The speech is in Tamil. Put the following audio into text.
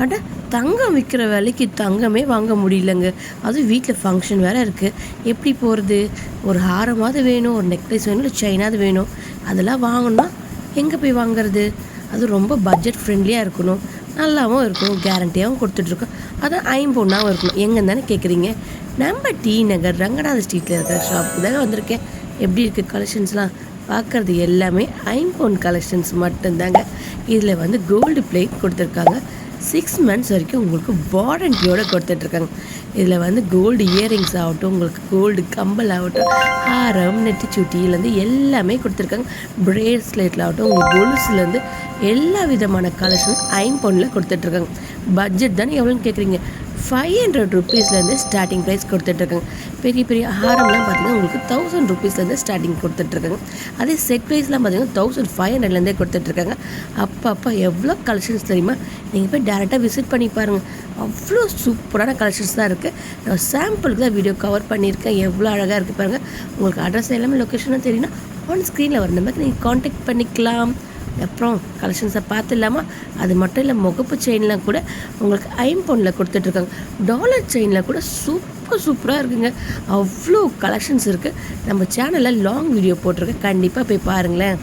அட தங்கம் விற்கிற விலைக்கு தங்கமே வாங்க முடியலங்க. அதுவும் வீட்டில் ஃபங்க்ஷன் வேறு இருக்குது. எப்படி போகிறது? ஒரு ஹாரமாவது வேணும், ஒரு நெக்லஸ் வேணும், இல்லை செயினாவது வேணும். அதெல்லாம் வாங்கணும்னா எங்கே போய் வாங்குறது? அது ரொம்ப பட்ஜெட் ஃப்ரெண்ட்லியாக இருக்கணும், நல்லாவும் இருக்கணும், கேரண்டியாகவும் கொடுத்துட்ருக்கோம். அதான் ஐம்பொன்னாகவும் இருக்கணும். எங்கன்னு தானே கேட்குறீங்க? நம்ம டி நகர் ரங்கநாத ஸ்ட்ரீட்டில் இருக்கிற ஷாப்புக்கு தானே வந்திருக்கேன். எப்படி இருக்குது கலெக்ஷன்ஸ்லாம்? பார்க்குறது எல்லாமே ஐம்பொன் கலெக்ஷன்ஸ் மட்டும்தாங்க. இதில் வந்து கோல்டு பிளேட் கொடுத்துருக்காங்க. 6 months வரைக்கும் உங்களுக்கு வாரண்டியோடு கொடுத்துட்ருக்காங்க. இதில் வந்து கோல்டு இயரிங்ஸ் ஆகட்டும், உங்களுக்கு கோல்டு கம்பல் ஆகட்டும், ஹாரம், நெட்டிச்சுட்டியிலேருந்து எல்லாமே கொடுத்துருக்காங்க. பிரேஸ்லெட்டில் ஆகட்டும், உங்களுக்கு கொலுசுலேருந்து எல்லா விதமான கலெக்ஷனும் ஐம்பொன்னில் கொடுத்துட்ருக்காங்க. பட்ஜெட் தானே எவ்வளோன்னு கேட்குறீங்க? 500 rupeesலேருந்து ஸ்டார்டிங் ப்ரைஸ் கொடுத்துட்ருக்காங்க. பெரிய பெரிய ஹாரம்லாம் பார்த்திங்கன்னா உங்களுக்கு 1000 rupeesலேருந்து ஸ்டார்டிங் கொடுத்துட்ருக்காங்க. அதே செட் ப்ரைஸ்லாம் பார்த்திங்கன்னா 1500லேருந்தே கொடுத்துட்ருக்காங்க. அப்போ எவ்வளோ கலெக்ஷன்ஸ் தெரியுமா? நீங்கள் போய் டேரெக்டாக விசிட் பண்ணி பாருங்கள். அவ்வளோ சூப்பரான கலெக்ஷன்ஸ் தான் இருக்குது. நான் சாம்பிளுக்கு தான் வீடியோ கவர் பண்ணியிருக்கேன். எவ்வளோ அழகாக இருக்குது பாருங்கள். உங்களுக்கு அட்ரஸ் எல்லாமே லொக்கேஷனும் தெரியும்னா ஆன் ஸ்க்ரீனில் வர நம்பருக்கு நீங்கள் காண்டாக்ட் பண்ணிக்கலாம். அப்புறம் கலெக்ஷன்ஸை பார்த்துலாமா? அது மட்டும் இல்லை, முகப்பு செயின்லாம் கூட உங்களுக்கு ஐம்பொன்னில் கொடுத்துட்ருக்காங்க. டாலர் செயினில் கூட சூப்பராக இருக்குங்க. அவ்வளோ கலெக்ஷன்ஸ் இருக்குது. நம்ம சேனலில் லாங் வீடியோ போட்டிருக்கேன், கண்டிப்பாக போய் பாருங்களேன்.